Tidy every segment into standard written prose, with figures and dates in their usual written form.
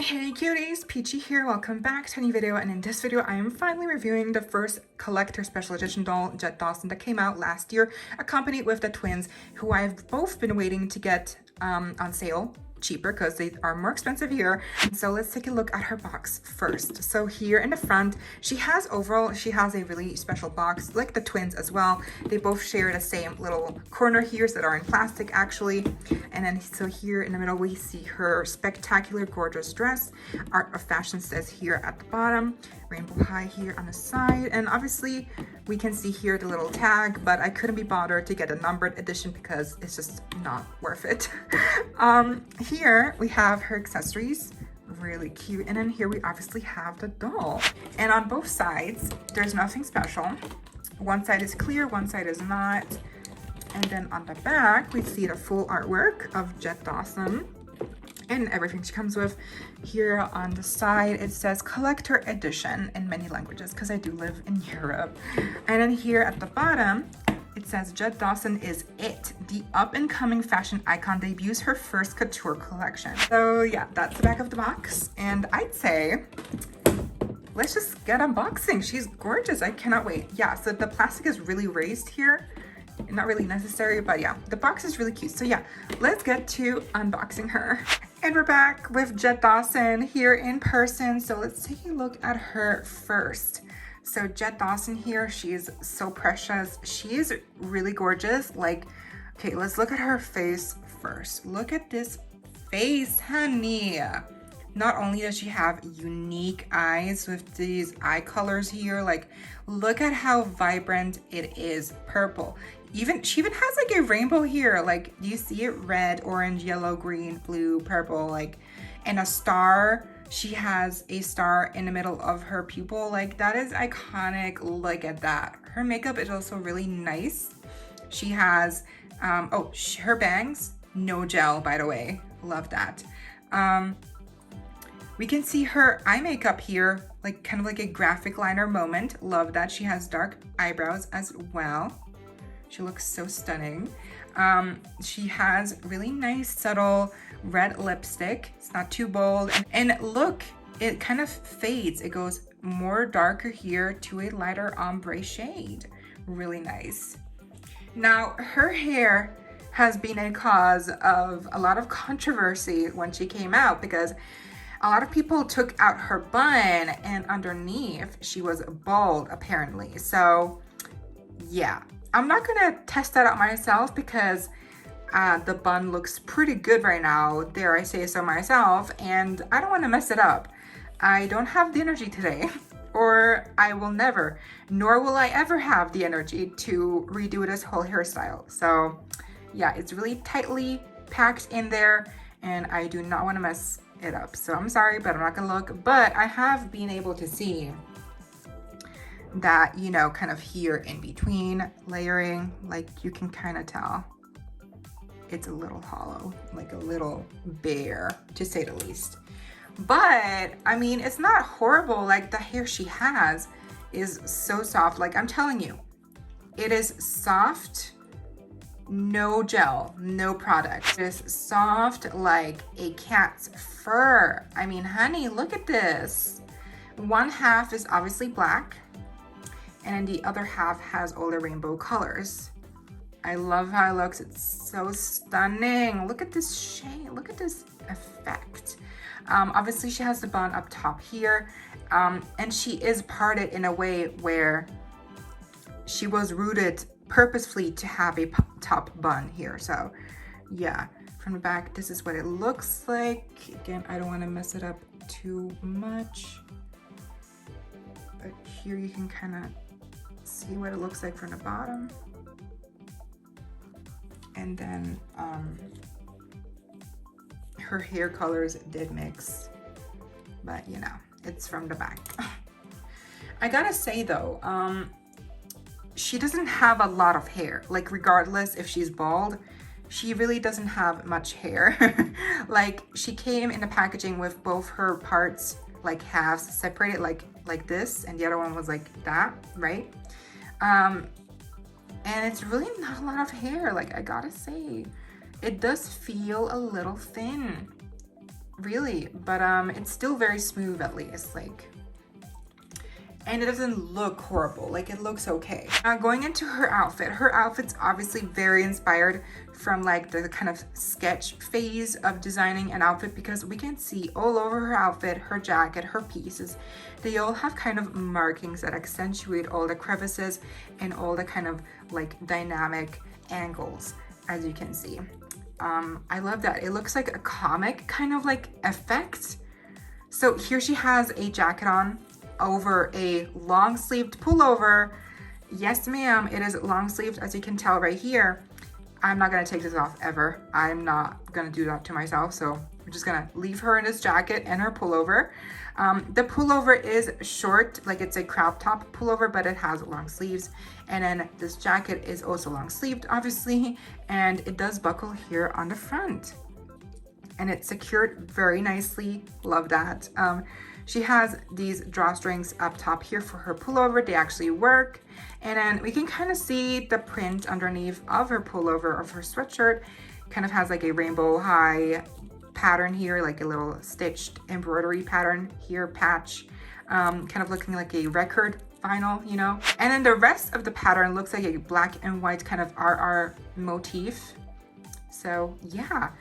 Hey cuties, Peachy here. Welcome back to a new video, and in this video I am finally reviewing the first collector special edition doll, JETT DAWSON, that came out last year, accompanied with the twins, who I've both been waiting to get on sale cheaper because they are more expensive here. So let's take a look at her box first. So here in the front, she has a really special box, like the twins as well. They both share the same little corner here that are in plastic actually. And then so here in the middle we see her spectacular gorgeous dress. Art of Fashion says here at the bottom, rainbow high here on the side, and obviously we can see here the little tag, but I couldn't be bothered to get a numbered edition because it's just not worth it. Here we have her accessories, really cute, and then here we obviously have the doll. And on both sides there's nothing special. One side is clear, one side is not. And then on the back we see the full artwork of JETT DAWSON and everything she comes with. Here on the side it says collector edition in many languages because I do live in Europe. And then here at the bottom it says JETT DAWSON is it. The up-and-coming fashion icon debuts her first couture collection. So yeah, that's the back of the box, and I'd say let's just get unboxing. She's gorgeous. I cannot wait. Yeah, so the plastic is really raised here. Not really necessary, but yeah, the box is really cute. So yeah, let's get to unboxing her. And we're back with JETT DAWSON here in person. So let's take a look at her first. So JETT DAWSON here, she is so precious. She is really gorgeous. Like, okay, let's look at her face first. Look at this face, honey. Not only does she have unique eyes with these eye colors here, like look at how vibrant it is. Purple. She even has like a rainbow here. Like, do you see it? Red, orange, yellow, green, blue, purple, like, and a star. She has a star in the middle of her pupil. Like, that is iconic. Look at that. Her makeup is also really nice. She has, her bangs, no gel, by the way. Love that. We can see her eye makeup here, like kind of like a graphic liner moment. Love that. She has dark eyebrows as well. She looks so stunning. She has really nice, subtle red lipstick. It's not too bold. And look, it kind of fades. It goes more darker here to a lighter ombre shade. Really nice. Now, her hair has been a cause of a lot of controversy when she came out because a lot of people took out her bun and underneath she was bald apparently. So yeah, I'm not gonna test that out myself because the bun looks pretty good right now, dare I say so myself, and I don't want to mess it up. I don't have the energy today, or I will never, nor will I ever have the energy to redo this whole hairstyle. So yeah, it's really tightly packed in there and I do not want to mess it up. So I'm sorry, but I'm not gonna look. But I have been able to see that, you know, kind of here in between layering, like you can kind of tell it's a little hollow, like a little bare, to say the least. But I mean, it's not horrible. Like, the hair she has is so soft. Like, I'm telling you, it is soft. No gel, no product. It is soft like a cat's fur. I mean, honey, look at this. One half is obviously black, and then the other half has all the rainbow colors. I love how it looks. It's so stunning. Look at this shade. Look at this effect. Obviously, she has the bun up top here, and she is parted in a way where she was rooted purposefully to have a top bun here. So yeah, from the back this is what it looks like. Again, I don't want to mess it up too much, but here you can kind of see what it looks like from the bottom. And then her hair colors did mix, but you know, it's from the back. I gotta say though, she doesn't have a lot of hair. Like, regardless if she's bald, she really doesn't have much hair. Like, she came in the packaging with both her parts like halves separated, like this, and the other one was like that, right? And it's really not a lot of hair. Like, I gotta say, it does feel a little thin. really, but it's still very smooth at least, like, and it doesn't look horrible, like it looks okay. Going into her outfit's obviously very inspired from like the kind of sketch phase of designing an outfit, because we can see all over her outfit, her jacket, her pieces, they all have kind of markings that accentuate all the crevices and all the kind of like dynamic angles, as you can see. I love that. It looks like a comic kind of like effect. So here she has a jacket on over a long sleeved pullover. Yes, ma'am, it is long sleeved, as you can tell right here. I'm not gonna take this off ever. I'm not gonna do that to myself. So I'm just gonna leave her in this jacket and her pullover. The pullover is short, like it's a crop top pullover, but it has long sleeves. And then this jacket is also long sleeved, obviously, and it does buckle here on the front. And it's secured very nicely. Love that. She has these drawstrings up top here for her pullover. They actually work. And then we can kind of see the print underneath of her pullover, of her sweatshirt. Kind of has like a rainbow high pattern here, like a little stitched embroidery pattern here, patch. Kind of looking like a record vinyl, you know? And then the rest of the pattern looks like a black and white kind of RR motif. So yeah.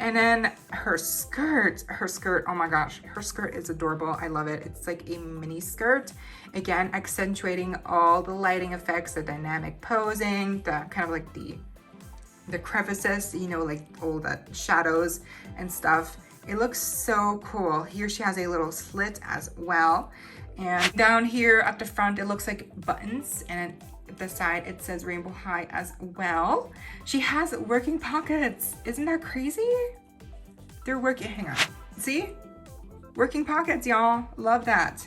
And then her skirt, oh my gosh, her skirt is adorable. I love it. It's like a mini skirt. Again, accentuating all the lighting effects, the dynamic posing, the kind of like the crevices, you know, like all the shadows and stuff. It looks so cool. Here she has a little slit as well. And down here at the front, it looks like buttons, and the side it says rainbow high as well. She has working pockets. Isn't that crazy? They're working, hang on, see, working pockets, y'all. Love that.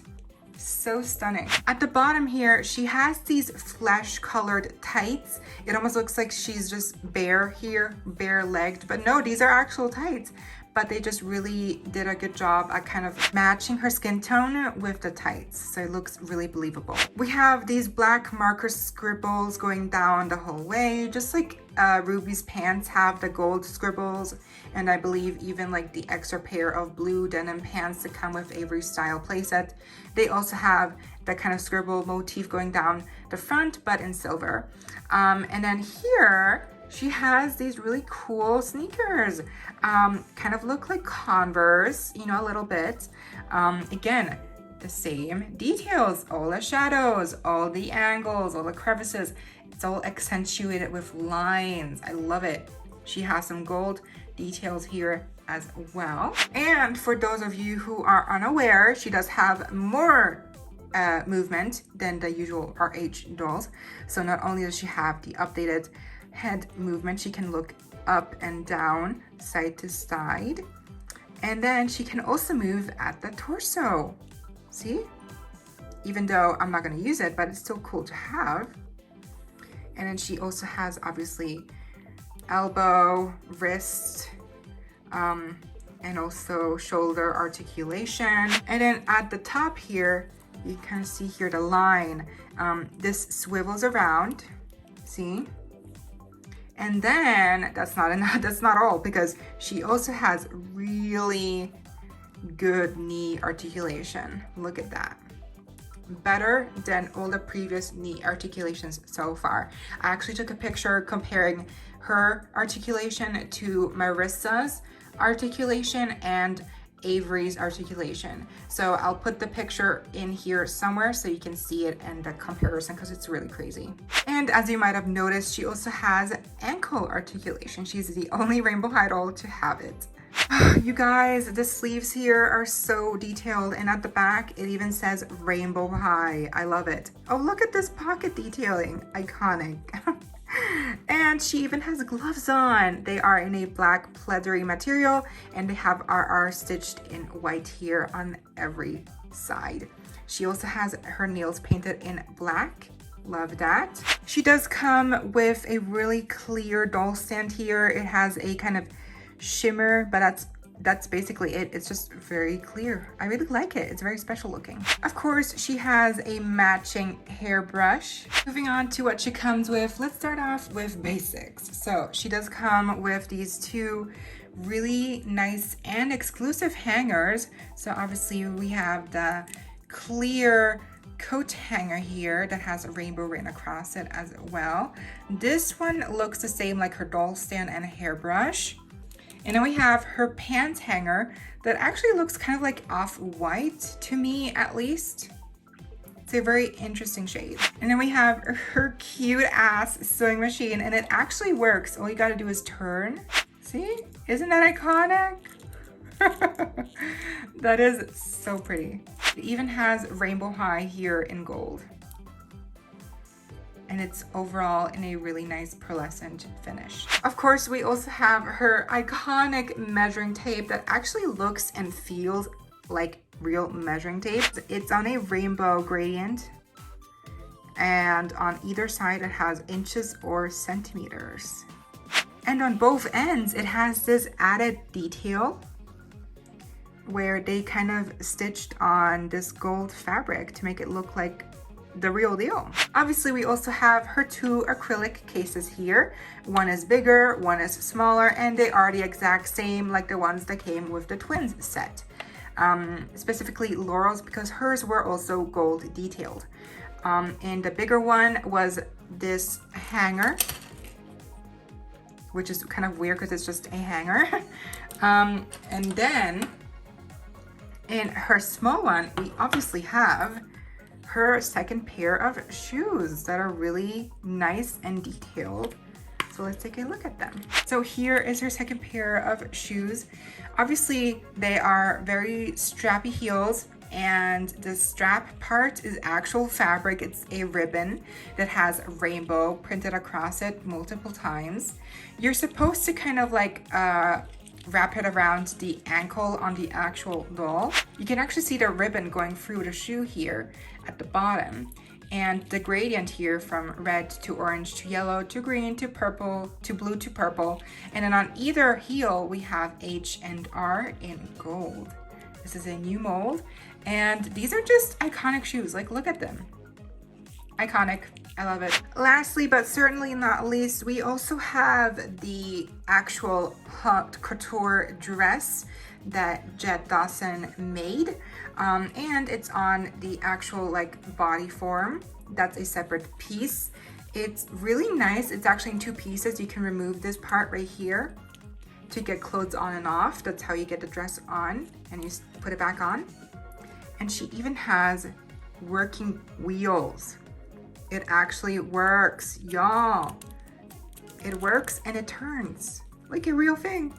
So stunning. At the bottom here, she has these flesh colored tights. It almost looks like she's just bare here, bare legged, but no, these are actual tights. But they just really did a good job at kind of matching her skin tone with the tights. So it looks really believable. We have these black marker scribbles going down the whole way, just like Ruby's pants have the gold scribbles. And I believe even like the extra pair of blue denim pants that come with Avery's style playset, they also have that kind of scribble motif going down the front, but in silver. And then here, she has these really cool sneakers, kind of look like Converse, you know, a little bit. Again, the same details, all the shadows, all the angles, all the crevices. It's all accentuated with lines. I love it. She has some gold details here as well. And for those of you who are unaware, she does have more movement than the usual RH dolls. So not only does she have the updated head movement, she can look up and down, side to side, and then she can also move at the torso. See, even though I'm not going to use it, but it's still cool to have. And then she also has obviously elbow, wrist, and also shoulder articulation. And then at the top here, you kind of see here the line. This swivels around, see? And then that's not all, because she also has really good knee articulation. Look at that. Better than all the previous knee articulations so far. I actually took a picture comparing her articulation to Marissa's articulation and Avery's articulation. So I'll put the picture in here somewhere so you can see it and the comparison, because it's really crazy. And as you might have noticed, she also has ankle articulation. She's the only rainbow high doll to have it. You guys, the sleeves here are so detailed, and at the back it even says rainbow high. I love it. Oh, look at this pocket detailing. Iconic. And she even has gloves on. They are in a black pleathery material, and they have RR stitched in white here on every side. She also has her nails painted in black. Love that. She does come with a really clear doll stand here. It has a kind of shimmer, but that's basically it. It's just very clear. I really like it. It's very special looking. Of course, she has a matching hairbrush. Moving on to what she comes with, let's start off with basics. So she does come with these two really nice and exclusive hangers. So obviously we have the clear coat hanger here that has a rainbow written across it as well. This one looks the same, like her doll stand and hairbrush. And then we have her pants hanger that actually looks kind of like off-white to me, at least. It's a very interesting shade. And then we have her cute ass sewing machine, and it actually works. All you gotta do is turn. See? Isn't that iconic? That is so pretty. It even has rainbow high here in gold. And it's overall in a really nice pearlescent finish. Of course, we also have her iconic measuring tape that actually looks and feels like real measuring tape. It's on a rainbow gradient, and on either side it has inches or centimeters. And on both ends, it has this added detail where they kind of stitched on this gold fabric to make it look like the real deal. Obviously, we also have her two acrylic cases here. One is bigger, one is smaller, and they are the exact same like the ones that came with the twins set. Specifically Laurel's, because hers were also gold detailed. And the bigger one was this hanger, which is kind of weird because it's just a hanger. And then in her small one, we obviously have her second pair of shoes that are really nice and detailed. So let's take a look at them. So here is her second pair of shoes. Obviously, they are very strappy heels, and the strap part is actual fabric. It's a ribbon that has rainbow printed across it multiple times. You're supposed to kind of like wrap it around the ankle on the actual doll. You can actually see the ribbon going through the shoe here at the bottom, and the gradient here from red to orange to yellow to green to purple to blue to purple. And then on either heel we have H and R in gold. This is a new mold, and these are just iconic shoes. Like, look at them. Iconic. I love it. Lastly, but certainly not least, we also have the actual haute couture dress that JETT Dawson made, and it's on the actual like body form. That's a separate piece. It's really nice. It's actually in two pieces. You can remove this part right here to get clothes on and off. That's how you get the dress on, and you put it back on. And she even has working wheels. It actually works, y'all. It works and it turns like a real thing.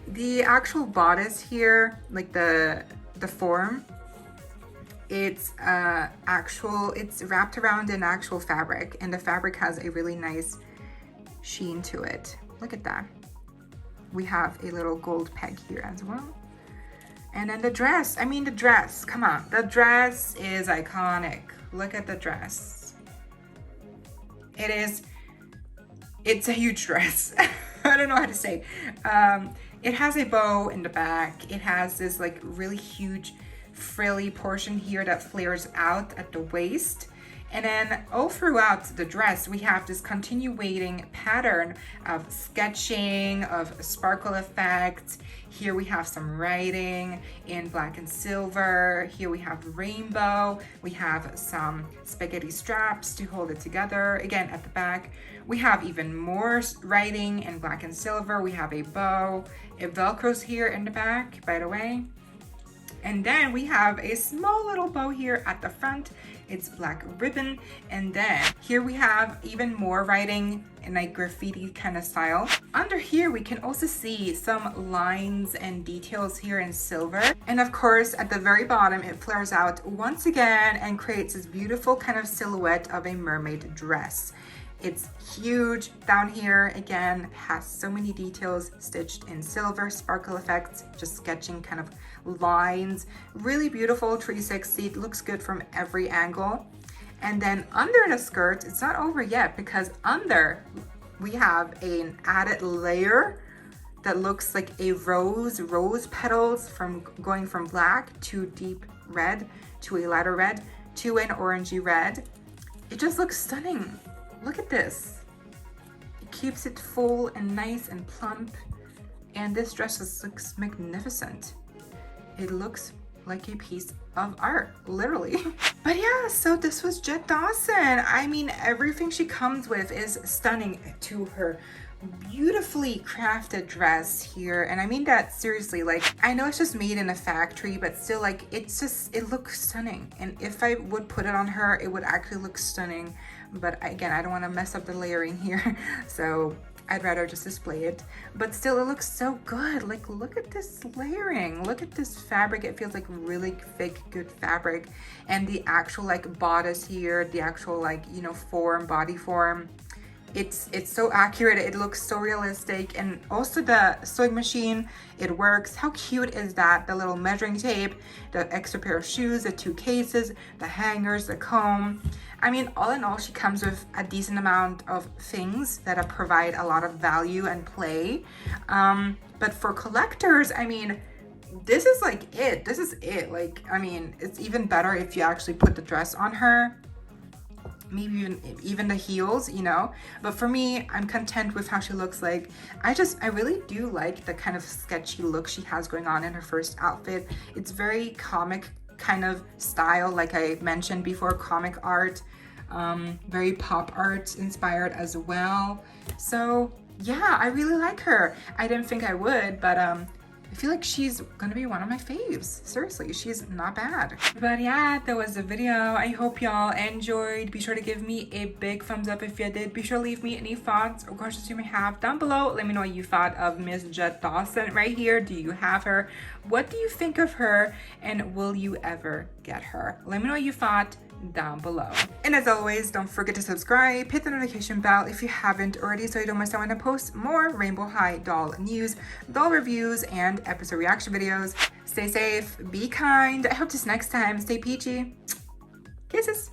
The actual bodice here, like the form, it's it's wrapped around an actual fabric, and the fabric has a really nice sheen to it. Look at that. We have a little gold peg here as well. And then the dress, the dress, come on. The dress is iconic. Look at the dress. It's a huge dress. I don't know how to say. It has a bow in the back. It has this like really huge frilly portion here that flares out at the waist. And then all throughout the dress, we have this continuating pattern of sketching, of sparkle effects. Here we have some writing in black and silver. Here we have rainbow. We have some spaghetti straps to hold it together. Again, at the back, we have even more writing in black and silver. We have a bow. It velcros here in the back, by the way. And then we have a small little bow here at the front. It's black ribbon. And then here we have even more writing in a graffiti kind of style. Under here, we can also see some lines and details here in silver. And of course, at the very bottom, it flares out once again and creates this beautiful kind of silhouette of a mermaid dress. It's huge. Down here, again, has so many details stitched in silver, sparkle effects, just sketching kind of lines. Really beautiful 360. It looks good from every angle. And then under the skirt, it's not over yet, because under we have an added layer that looks like a rose petals from going from black to deep red to a lighter red to an orangey red. It just looks stunning. Look at this. It keeps it full and nice and plump. And this dress just looks magnificent. It looks like a piece of art, literally. But yeah, so this was JETT DAWSON. I mean, everything she comes with is stunning to her beautifully crafted dress here, and I mean that seriously. Like, I know it's just made in a factory, but still, like, it's just, it looks stunning. And if I would put it on her, it would actually look stunning. But again, I don't want to mess up the layering here, so I'd rather just display it. But still, it looks so good. Like, look at this layering, look at this fabric. It feels like really thick, good fabric. And the actual like bodice here, the actual like, you know, form, body form, it's so accurate. It looks so realistic. And also the sewing machine, it works. How cute is that? The little measuring tape, the extra pair of shoes, the 2 cases, the hangers, the comb. I mean, all in all, she comes with a decent amount of things that provide a lot of value and play. But for collectors, I mean, this is like it. This is it. Like, I mean, it's even better if you actually put the dress on her. Maybe even the heels, you know. But for me, I'm content with how she looks like. I really do like the kind of sketchy look she has going on in her first outfit. It's very comic kind of style, like I mentioned before, comic art, very pop art inspired as well. So yeah, I really like her. I didn't think I would, but I feel like she's gonna be one of my faves. Seriously, she's not bad. But yeah, that was the video. I hope y'all enjoyed. Be sure to give me a big thumbs up if you did. Be sure to leave me any thoughts or questions you may have down below. Let me know what you thought of Miss JETT DAWSON right here. Do you have her? What do you think of her? And will you ever get her? Let me know what you thought down below. And as always, don't forget to subscribe, hit the notification bell if you haven't already so you don't miss out when I post more Rainbow High doll news, doll reviews, and episode reaction videos. Stay safe, be kind. I hope this next time. Stay peachy. Kisses.